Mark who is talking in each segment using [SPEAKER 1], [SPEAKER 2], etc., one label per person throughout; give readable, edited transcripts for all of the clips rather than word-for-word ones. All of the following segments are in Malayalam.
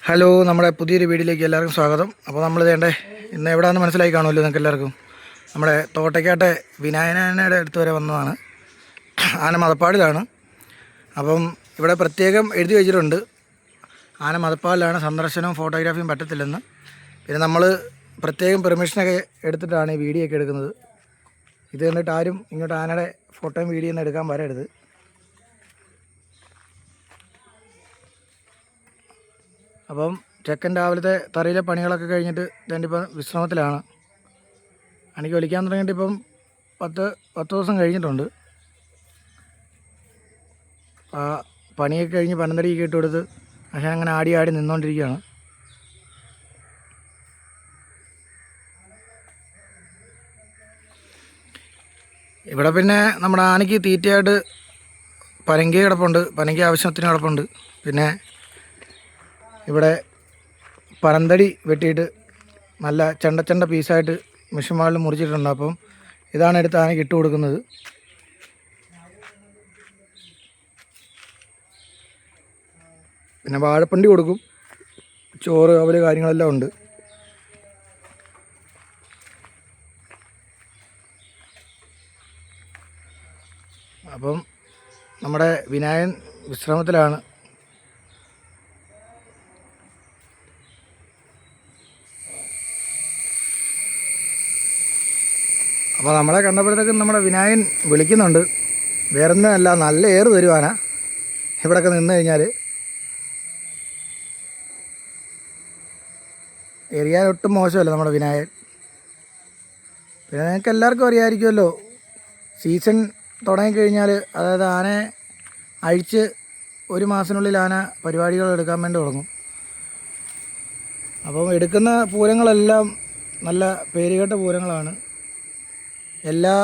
[SPEAKER 1] ഹലോ, നമ്മുടെ പുതിയൊരു വീഡിയോയിലേക്ക് എല്ലാവർക്കും സ്വാഗതം. അപ്പോൾ നമ്മൾ വേണ്ടേ ഇന്ന് എവിടെയാണെന്ന് മനസ്സിലായി കാണുമല്ലോ നിങ്ങൾക്ക് എല്ലാവർക്കും. നമ്മുടെ തോട്ടയ്ക്കാട്ടെ വിനായകൻ്റെ അടുത്ത് വരെ വന്നതാണ്. ആന മതപ്പാടിലാണ്. അപ്പം ഇവിടെ പ്രത്യേകം എഴുതി വെച്ചിട്ടുണ്ട്, ആന മതപ്പാടിലാണ്, സന്ദർശനവും ഫോട്ടോഗ്രാഫിയും പറ്റത്തില്ലെന്ന്. പിന്നെ നമ്മൾ പ്രത്യേകം പെർമിഷനൊക്കെ എടുത്തിട്ടാണ് ഈ വീഡിയോ ഒക്കെ എടുക്കുന്നത്. ഇത് കണ്ടിട്ട് ആരും ഇങ്ങോട്ട് ആനയുടെ ഫോട്ടോയും വീഡിയോ ഒന്നും എടുക്കാൻ വരരുത്. അപ്പം ചെക്കൻ രാവിലത്തെ തറയിലെ പണികളൊക്കെ കഴിഞ്ഞിട്ട് രണ്ടിപ്പം വിശ്രമത്തിലാണ്. എനിക്ക് വലിക്കാൻ തുടങ്ങിയിട്ട് ഇപ്പം 10 ദിവസം കഴിഞ്ഞിട്ടുണ്ട്. ആ പണിയൊക്കെ കഴിഞ്ഞ് പനന്തടിയൊക്കെ ഇട്ട് കൊടുത്ത് പക്ഷേ അങ്ങനെ ആടി നിന്നുകൊണ്ടിരിക്കുകയാണ്. ഇവിടെ പിന്നെ നമ്മുടെ ആനയ്ക്ക് തീറ്റയായിട്ട് പനങ്കി കിടപ്പുണ്ട്, പനങ്കി ആവശ്യത്തിന് കിടപ്പുണ്ട്. പിന്നെ ഇവിടെ പനന്തടി വെട്ടിയിട്ട് നല്ല ചെണ്ട പീസായിട്ട് മിഷൻ വാളിൽ മുറിച്ചിട്ടുണ്ട്. അപ്പം ഇതാണ് എടുത്ത് ആനയ്ക്ക് ഇട്ട് കൊടുക്കുന്നത്. പിന്നെ വാഴപ്പണ്ടി കൊടുക്കും, ചോറ് അവല് കാര്യങ്ങളെല്ലാം ഉണ്ട്. അപ്പം നമ്മുടെ വിനായകൻ വിശ്രമത്തിലാണ്. അപ്പോൾ നമ്മളെ കണ്ടപ്പോഴത്തേക്കും നമ്മുടെ വിനായകൻ വിളിക്കുന്നുണ്ട്. വേറൊന്നും അല്ല, നല്ല ഏറ് തരും ആന ഇവിടെയൊക്കെ നിന്ന് കഴിഞ്ഞാൽ. എറിയാൻ ഒട്ടും മോശമല്ല നമ്മുടെ വിനായകൻ. പിന്നെ നിങ്ങൾക്ക് എല്ലാവർക്കും അറിയാമായിരിക്കുമല്ലോ, സീസൺ തുടങ്ങിക്കഴിഞ്ഞാൽ, അതായത് ആനയെ അഴിച്ച് 1 മാസത്തിനുള്ളിൽ ആന പരിപാടികൾ എടുക്കാൻ വേണ്ടി തുടങ്ങും. അപ്പം എടുക്കുന്ന പൂരങ്ങളെല്ലാം നല്ല പേരുകേട്ട പൂരങ്ങളാണ്. എല്ലാ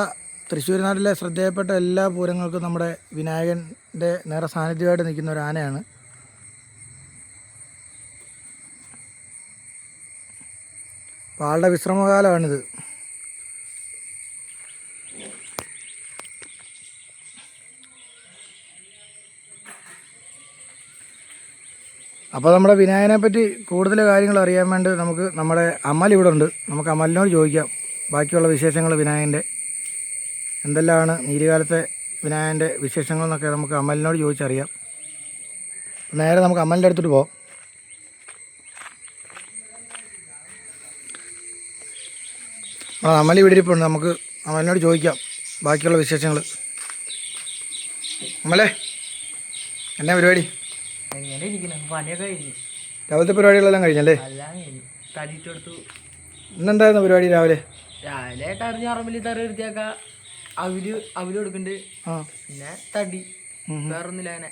[SPEAKER 1] തൃശ്ശൂർ നാട്ടിലെ ശ്രദ്ധേയപ്പെട്ട എല്ലാ പൂരങ്ങൾക്കും നമ്മുടെ വിനായകൻ്റെ നേരെ സാന്നിധ്യമായിട്ട് നിൽക്കുന്ന ഒരു ആനയാണ്. അപ്പോൾ ആളുടെ വിശ്രമകാലമാണിത്. അപ്പോൾ നമ്മുടെ വിനായകനെ പറ്റി കൂടുതൽ കാര്യങ്ങൾ അറിയാൻ വേണ്ടി നമ്മുടെ അമൽ ഇവിടെ ഉണ്ട്. നമുക്ക് അമലിനോട് ചോദിക്കാം ബാക്കിയുള്ള വിശേഷങ്ങൾ, വിനായകൻ്റെ എന്തെല്ലാമാണ് നീരുകാലത്തെ വിനായകൻ്റെ വിശേഷങ്ങൾ എന്നൊക്കെ നമുക്ക് അമലിനോട് ചോദിച്ചറിയാം. നേരെ നമുക്ക് അമലിൻ്റെ അടുത്തോട്ട് പോകാം. അമൽ ഇവിടെ ഇരിപ്പുണ്ട്, നമുക്ക് അമലിനോട് ചോദിക്കാം ബാക്കിയുള്ള വിശേഷങ്ങൾ. അമലേ, എന്നാ പരിപാടി? രാവിലത്തെ പരിപാടികളെല്ലാം കഴിഞ്ഞല്ലേ? ഇന്നെന്തായിരുന്നു പരിപാടി? രാവിലെ
[SPEAKER 2] കറിഞ്ഞറമ്പിൽ തറ എടുത്തിയാക്ക അവല് കൊടുക്കുന്നുണ്ട്, പിന്നെ തടി, വേറൊന്നുമില്ല. അങ്ങനെ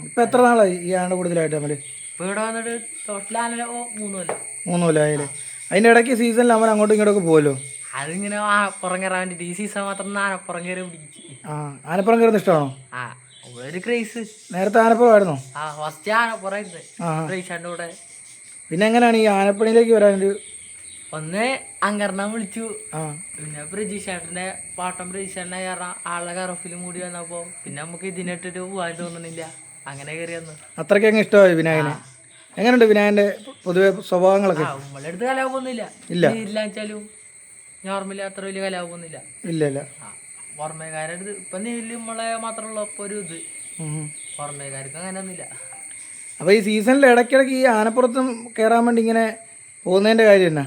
[SPEAKER 1] ഇപ്പൊ എത്ര നാളായി ഈ ആന കൂടുതലായിട്ട് അമല്?
[SPEAKER 2] ഇപ്പൊ ഇവിടെ വന്നിട്ട് ടോട്ടൽ ആന 3
[SPEAKER 1] കൊല്ലമായില്ലേ? അതിന്റെ ഇടയ്ക്ക് സീസണിൽ അവൻ അങ്ങോട്ടും ഇങ്ങോട്ടൊക്കെ പോകുമല്ലോ.
[SPEAKER 2] അതിങ്ങനെ പുറങ്ങേറാൻ വേണ്ടിട്ട് ഈ സീസൺ മാത്രം ആനപ്പുറം കയറി പിടിച്ച്.
[SPEAKER 1] ആനപ്പുറം കയറുന്ന ഇഷ്ടമാണോ?
[SPEAKER 2] ഒരു ക്രൈസ്.
[SPEAKER 1] നേരത്തെ ആനപ്പുറമായിരുന്നോ?
[SPEAKER 2] ഫസ്റ്റ് ആനപ്പുറമായിരുന്നു ക്രൈസാൻ്റെ കൂടെ.
[SPEAKER 1] പിന്നെ എങ്ങനെയാണ് ഈ ആനപ്പണിയിലേക്ക് വരാനൊരു?
[SPEAKER 2] ഒന്ന് അങ്കർണം വിളിച്ചു, പിന്നെ പ്രജീഷേട്ടന്റെ പാട്ടം പ്രജീഷേട്ടനെ കയറാം ആളുടെ കറഫിലും കൂടി വന്നപ്പോ പിന്നെ നമുക്ക് ഇതിനിട്ടിട്ട് പോകാൻ തോന്നുന്നില്ല, അങ്ങനെ കയറി വന്നു.
[SPEAKER 1] അത്രയ്ക്ക് അങ്ങ് ഇഷ്ടമായി വിനായകനെ? എങ്ങനെയുണ്ട് വിനായകന്റെ പൊതുവെ സ്വഭാവങ്ങളൊക്കെ?
[SPEAKER 2] നമ്മളെ അടുത്ത് കലാപൊന്നുമില്ല, ഇല്ല വെച്ചാലും നോർമലി അത്ര വലിയ കലാപൊന്നുമില്ല.
[SPEAKER 1] ഇല്ല
[SPEAKER 2] പുറമേക്കാരുടെ അടുത്ത് ഇപ്പൊ നെല്ല് നമ്മളെ മാത്രമുള്ള ഒരു ഇത്, പുറമേക്കാർക്ക് അങ്ങനെ ഒന്നുമില്ല.
[SPEAKER 1] അപ്പൊ ഈ സീസണിൽ ഇടയ്ക്കിടയ്ക്ക് ഈ ആനപ്പുറത്തും കയറാൻ വേണ്ടി ഇങ്ങനെ പോകുന്നതിന്റെ കാര്യം എന്നാ?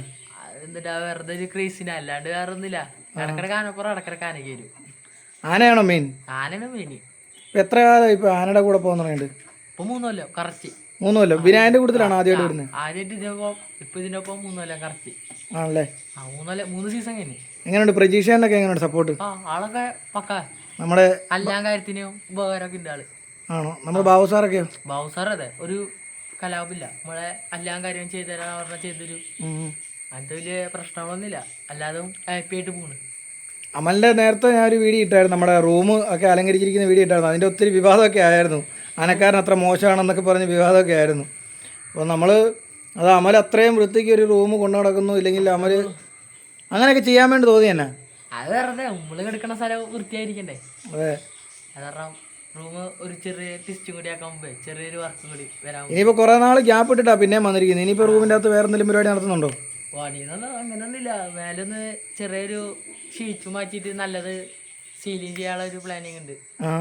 [SPEAKER 2] എന്നിട്ട് വെറുതെ ഒരു ക്രേസിന്, അല്ലാണ്ട് വേറെ ഒന്നുമില്ല. ഇടക്കിടക്ക് ആനപ്പുറം, ഇടക്കിടക്ക് ആന കയറും.
[SPEAKER 1] ആനയാണോ മെയിൻ?
[SPEAKER 2] ആനയാണ് മെയിൻ.
[SPEAKER 1] എത്ര കാലം ഇപ്പൊ ആനയുടെ കൂടെ പോകുന്ന തുടങ്ങിയിട്ട്?
[SPEAKER 2] ഇപ്പൊ 3 കൊല്ലം കറക്റ്റ്.
[SPEAKER 1] 3 കൊല്ലം? വിനായകന്റെ കൂട്ടത്തിലാണ് ആദ്യമായിട്ട് വരുന്നത്?
[SPEAKER 2] ആദ്യമായിട്ട് ഇതിനൊപ്പം 3 കൊല്ലം കറക്റ്റ്
[SPEAKER 1] ആണല്ലേ?
[SPEAKER 2] 3 സീസൺ കഴിഞ്ഞു.
[SPEAKER 1] എങ്ങനെയുണ്ട് പ്രജീഷേനൊക്കെ? എങ്ങനെയുണ്ട് സപ്പോർട്ട്?
[SPEAKER 2] ആളൊക്കെ പക്ക,
[SPEAKER 1] നമ്മുടെ
[SPEAKER 2] എല്ലാ കാര്യത്തിനും ഉപകാരമൊക്കെ ഉണ്ട് ആള്.
[SPEAKER 1] ആണോ? നമ്മുടെ ബാബു സാറൊക്കെയോ?
[SPEAKER 2] ബാബു സാർ അതെ, ഒരു കലാപില്ല, നമ്മളെ എല്ലാ കാര്യവും ചെയ്തുതരാൻ പറഞ്ഞാൽ ചെയ്തൊരു, അങ്ങനത്തെ വലിയ പ്രശ്നങ്ങളൊന്നുമില്ല, അല്ലാതെ ഹാപ്പി ആയിട്ട് പോണ്.
[SPEAKER 1] അമലിൻ്റെ നേരത്തെ ഞാനൊരു വീഡിയോ ഇട്ടായിരുന്നു, നമ്മുടെ റൂം ഒക്കെ അലങ്കരിച്ചിരിക്കുന്ന വീഡിയോ ഇട്ടായിരുന്നു. അതിൻ്റെ ഒത്തിരി വിവാദമൊക്കെ ആയിരുന്നു, ആനക്കാരൻ അത്ര മോശമാണെന്നൊക്കെ പറഞ്ഞ് വിവാദമൊക്കെ ആയിരുന്നു. അപ്പോൾ അത് അമൽ അത്രയും വൃത്തിക്ക് ഒരു റൂം കൊണ്ടു നടക്കുന്നു, ഇല്ലെങ്കിൽ അമൽ അങ്ങനെയൊക്കെ ചെയ്യാൻ വേണ്ടി തോന്നി തന്നെ.
[SPEAKER 2] അത് വെറുതെ നമ്മള് കിടക്കുന്ന സ്ഥലം വൃത്തിയായിരിക്കണ്ടേ?
[SPEAKER 1] അതെ,
[SPEAKER 2] അത് കാരണം റൂം ഒരു ചെറിയ ടിസ്റ്റും കൂടി ആക്കാൻ മുമ്പേ ചെറിയൊരു വർക്കും കൂടി വരാൻ
[SPEAKER 1] ഇനിയിപ്പോൾ കുറേ നാൾ ഗ്യാപ്പ് ഇട്ടിട്ടാ പിന്നെയും വന്നിരിക്കുന്നത്. ഇനിയിപ്പോൾ റൂമിൻ്റെ അകത്ത് വേറെ എന്തെങ്കിലും പരിപാടി നടത്തുന്നുണ്ടോ?
[SPEAKER 2] പണിയൊന്നും അങ്ങനെയൊന്നുമില്ല. മേലൊന്ന് ചെറിയൊരു ഷീറ്റ് മാറ്റിയിട്ട് നല്ലത് സീലിംഗ് ചെയ്യാനുള്ള ഒരു പ്ലാനിങ് ഉണ്ട്.
[SPEAKER 1] ആ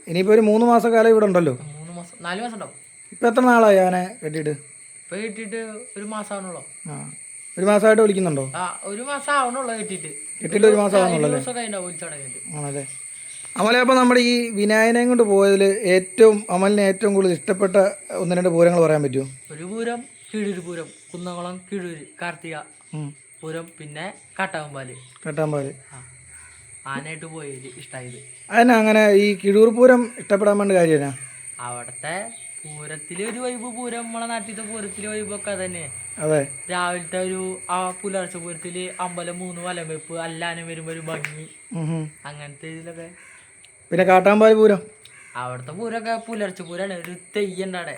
[SPEAKER 1] ഇനിയിപ്പോൾ ഒരു 3 മാസക്കാലം ഇവിടെ ഉണ്ടല്ലോ.
[SPEAKER 2] 3 മാസം 4 മാസം ഉണ്ടാവും.
[SPEAKER 1] ഇപ്പം എത്ര നാളായി ആനെ കെട്ടിയിട്ട്?
[SPEAKER 2] ഇപ്പൊ കെട്ടിയിട്ട് 1 മാസം ആവണുള്ളൂ.
[SPEAKER 1] ആ 1 മാസമായിട്ട് വിളിക്കുന്നുണ്ടോ?
[SPEAKER 2] 1 മാസം ആവണുള്ളൂ കെട്ടിയിട്ട്.
[SPEAKER 1] 1 മാസം ആവുന്നുള്ളൂ
[SPEAKER 2] ദിവസം കഴിഞ്ഞാൽ വിളിച്ചു തുടങ്ങിയിട്ട്.
[SPEAKER 1] ആണല്ലേ. അമലെ, അപ്പോൾ നമ്മുടെ ഈ വിനായകനെയും കൊണ്ട് പോയതിൽ അമലിന് ഏറ്റവും കൂടുതൽ ഇഷ്ടപ്പെട്ട 1-2 പൂരങ്ങൾ പറയാൻ പറ്റുമോ?
[SPEAKER 2] ഒരു പൂരം കീഴൂര് പൂരം, കുന്നംകുളം കീഴൂര് കാർത്തിക പൂരം, പിന്നെ കാട്ടാമ്പാല് ആനയായിട്ട് പോയത് ഇഷ്ടമായത്.
[SPEAKER 1] അതിനാ അങ്ങനെ ഈ കിഴൂർ പൂരം ഇഷ്ടപ്പെടാൻ വേണ്ട കാര്യമാണ്
[SPEAKER 2] അവിടുത്തെ പൂരത്തിലെ ഒരു വൈബ്, പൂരം നമ്മളെ നാട്ടിലത്തെ പൂരത്തിലെ വൈബൊക്കെ തന്നെ.
[SPEAKER 1] അതെ,
[SPEAKER 2] രാവിലത്തെ ഒരു ആ പുലർച്ചെ പൂരത്തില് അമ്പലം 3 വലം വെപ്പ്, അല്ലാനും വരുമ്പോ ഒരു ഭംഗി, അങ്ങനത്തെ ഇതിലൊക്കെ.
[SPEAKER 1] പിന്നെ കാട്ടാമ്പാല് പൂരം,
[SPEAKER 2] അവിടുത്തെ പൂരമൊക്കെ പുലർച്ചെ പൂരാണ്, ഒരു തെയ്യുണ്ട് അവിടെ.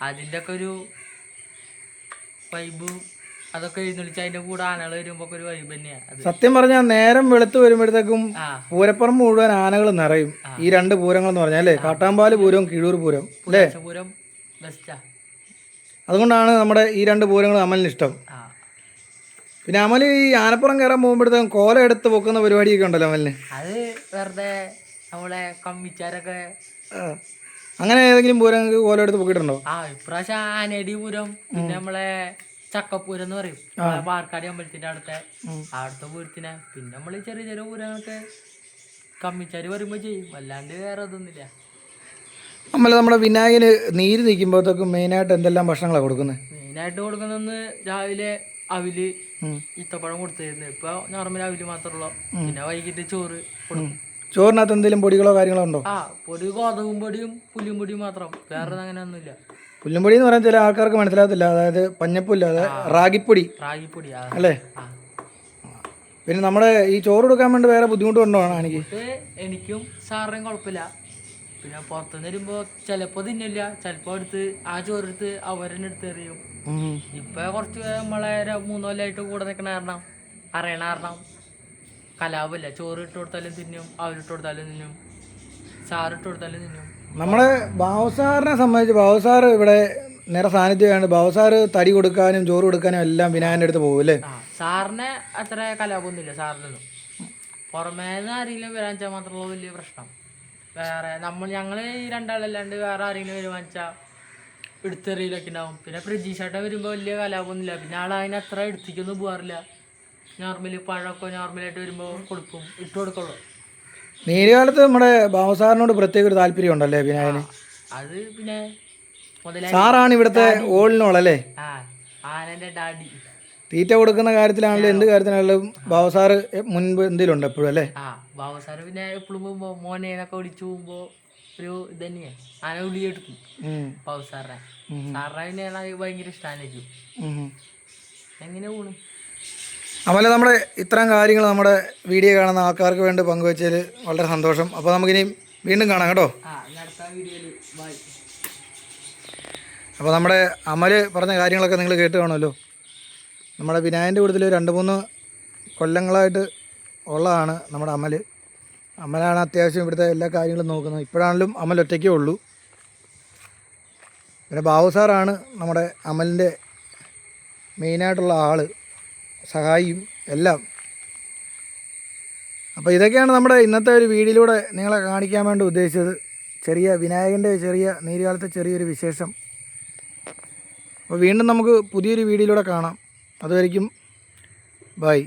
[SPEAKER 2] അതിന്റെ ഒക്കെ ഒരു വൈബ്, അതൊക്കെ എഴുന്നള്ളിച്ച് അതിന്റെ കൂടെ ആനകൾ വരുമ്പോ ഒരു വൈബ് തന്നെയാ.
[SPEAKER 1] സത്യം പറഞ്ഞാൽ നേരം വെളുത്ത് വരുമ്പോഴത്തേക്കും പൂരപ്പുറം മുഴുവൻ ആനകൾ നിറയും. ഈ 2 പൂരങ്ങൾ എന്ന് പറഞ്ഞാൽ അല്ലേ, കാട്ടാമ്പാല് പൂരവും കിഴൂർ പൂരം അല്ലേ.
[SPEAKER 2] പൂരം ബെസ്റ്റാ.
[SPEAKER 1] അതുകൊണ്ടാണ് നമ്മുടെ ഈ 2 പൂരങ്ങൾ അമലിന് ഇഷ്ടം. പിന്നെ അമൽ ഈ ആനപ്പുറം കയറാൻ പോകുമ്പോഴത്തേക്കും കോല എടുത്ത് പൊക്കുന്ന പരിപാടിയൊക്കെ ഉണ്ടല്ലോ അമലിന്.
[SPEAKER 2] അത് വെറുതെ നമ്മളെ കമ്മിച്ചാരൊക്കെ.
[SPEAKER 1] അങ്ങനെ ഏതെങ്കിലും പൂരം കോല എടുത്ത് പൊക്കിയിട്ടുണ്ടോ?
[SPEAKER 2] ഇപ്രാവശ്യം ആനടി പൂരം, പിന്നെ നമ്മളെ ചക്കപ്പൂരം എന്ന് പറയും, പാർക്കാടി അമ്പലത്തിന്റെ അവിടുത്തെ പൂരത്തിനെ. പിന്നെ നമ്മള് ചെറിയ ചെറിയ പൂരങ്ങളൊക്കെ കമ്മിച്ചാര് വരുമ്പോ ചെയ്യും, അല്ലാണ്ട് വേറെ ഇതൊന്നുമില്ല.
[SPEAKER 1] അമ്മല, നമ്മുടെ വിനായകന് നീര് നിൽക്കുമ്പോഴത്തേക്കും മെയിനായിട്ട് എന്തെല്ലാം ഭക്ഷണങ്ങളാണ് കൊടുക്കുന്നത്?
[SPEAKER 2] മെയിനായിട്ട് കൊടുക്കുന്നതെന്ന് രാവിലെ അവില് ഈത്തപ്പഴം കൊടുത്തിരുന്നു. ഇപ്പൊ നോർമൽ അവില് മാത്രമുള്ളൂ. പിന്നെ വൈകിട്ട് ചോറ് കൊടുക്കും.
[SPEAKER 1] ചോറിനകത്ത് എന്തെങ്കിലും പൊടികളോ കാര്യങ്ങളോ ഉണ്ടോ?
[SPEAKER 2] പൊടി ഗോതമ്പും പൊടിയും പുല്ലും പൊടിയും മാത്രം, വേറെ അങ്ങനെ ഒന്നുമില്ല.
[SPEAKER 1] പുല്ലുംപൊടി എന്ന് പറയാൻ ചില ആൾക്കാർക്ക് മനസ്സിലാകത്തില്ല. അതായത് പഞ്ഞപ്പുല്ല, അതായത് റാഗിപ്പൊടി അല്ലേ. പിന്നെ നമ്മുടെ ഈ ചോറ് കൊടുക്കാൻ വേണ്ടി വേറെ ബുദ്ധിമുട്ടുണ്ടോ?
[SPEAKER 2] എനിക്കും സാറിനും കുഴപ്പമില്ല. പിന്നെ പുറത്തുനിന്ന് വരുമ്പോ ചിലപ്പോ തിന്നില്ല, ചിലപ്പോ എടുത്ത് ആ ചോറെടുത്ത് അവരെന്നെ എടുത്ത് എറിയും. ഇപ്പൊ കുറച്ച് നമ്മളെ 3 കൊല്ലമായിട്ട് കൂടെ നിൽക്കണ കാരണം അറിയണ കാരണം കലാപല്ല. ചോറ് ഇട്ട് കൊടുത്താലും തിന്നും, അവരിട്ട് കൊടുത്താലും തിന്നും, സാറിട്ട് കൊടുത്താലും തിന്നും.
[SPEAKER 1] നമ്മുടെ ബാബുസാറിനെ സംബന്ധിച്ച് ബാബുസാർ ഇവിടെ നേരെ സാന്നിധ്യമാണ്. ബാബുസാർ തടി കൊടുക്കാനും ചോറ് കൊടുക്കാനും എല്ലാം വിനായകൻ്റെ അടുത്ത് പോകും അല്ലേ.
[SPEAKER 2] സാറിന് അത്ര കലാപമൊന്നുമില്ല. സാറിനൊന്നും പുറമേന്ന് ആരെങ്കിലും വരാൻ വെച്ചാൽ മാത്രമുള്ള വലിയ പ്രശ്നം. വേറെ ഞങ്ങള് ഈ 2 ആളല്ലാണ്ട് വേറെ ആരെങ്കിലും വരുവാച്ചാൽ എടുത്തെറിയിലൊക്കെ ഉണ്ടാവും. പിന്നെ പ്രജീഷേട്ട വരുമ്പോ വലിയ കലാപമൊന്നുമില്ല. പിന്നെ അതിന് അത്ര എടുത്തിക്കൊന്നും പോകാറില്ല. നോർമലി പഴമൊക്കെ നോർമലായിട്ട് വരുമ്പോ കൊടുക്കും, ഇട്ട് കൊടുക്കുള്ളൂ.
[SPEAKER 1] നീരുകാലത്ത് നമ്മുടെ ബാബുസാറിനോട് പ്രത്യേക ഒരു താല്പര്യം ഉണ്ടല്ലേ വിനായകന്?
[SPEAKER 2] അത് പിന്നെ
[SPEAKER 1] സാറാണ് ഇവിടുത്തെ ഓളിനോളല്ലേ,
[SPEAKER 2] ആനന്റെ ഡാഡി.
[SPEAKER 1] തീറ്റ കൊടുക്കുന്ന കാര്യത്തിലാണെങ്കിലും എന്ത് കാര്യത്തിനാണെങ്കിലും ബാബുസാറ് മുൻപ് എന്തെങ്കിലും ഉണ്ട് എപ്പോഴും അല്ലേ.
[SPEAKER 2] ബാബുസാറ് പിന്നെ എപ്പോഴും പോകുമ്പോ മോനേനൊക്കെ വിളിച്ചു പോകുമ്പോ ഒരു ഇത് തന്നെയാ, ആന വിളിയെടുക്കും ബാബുസാറിനെ. സാറിനെ പിന്നെ ഭയങ്കര ഇഷ്ടമായിരിക്കും. എങ്ങനെ പോണു
[SPEAKER 1] അതുപോലെ നമ്മുടെ ഇത്തരം കാര്യങ്ങൾ നമ്മുടെ വീഡിയോ കാണുന്ന ആൾക്കാർക്ക് വേണ്ടി പങ്കുവെച്ചതിൽ വളരെ സന്തോഷം. അപ്പോൾ നമുക്കിനി വീണ്ടും കാണാം കേട്ടോ. അപ്പോൾ നമ്മുടെ അമൽ പറഞ്ഞ കാര്യങ്ങളൊക്കെ നിങ്ങൾ കേട്ട് കാണുമല്ലോ. നമ്മുടെ വിനായകൻ്റെ കൂട്ടത്തിൽ 2-3 കൊല്ലങ്ങളായിട്ട് ഉള്ളതാണ് നമ്മുടെ അമൽ. അമലാണ് അത്യാവശ്യം ഇവിടുത്തെ എല്ലാ കാര്യങ്ങളും നോക്കുന്നത്. ഇപ്പോഴാണെങ്കിലും അമൽ ഒറ്റയ്ക്കേ ഉള്ളൂ. പിന്നെ ബാബുസാറാണ് നമ്മുടെ അമലിൻ്റെ മെയിനായിട്ടുള്ള ആൾ, സഹായിയും എല്ലാം. അപ്പോൾ ഇതൊക്കെയാണ് നമ്മുടെ ഇന്നത്തെ ഒരു വീഡിയോയിലൂടെ നിങ്ങളെ കാണിക്കാൻ വേണ്ടി ഉദ്ദേശിച്ചത്. വിനായകൻ്റെ നീരുകാലത്തെ ചെറിയൊരു വിശേഷം. അപ്പോൾ വീണ്ടും നമുക്ക് പുതിയൊരു വീഡിയോയിലൂടെ കാണാം. അതുവരെയ്ക്കും ബൈ.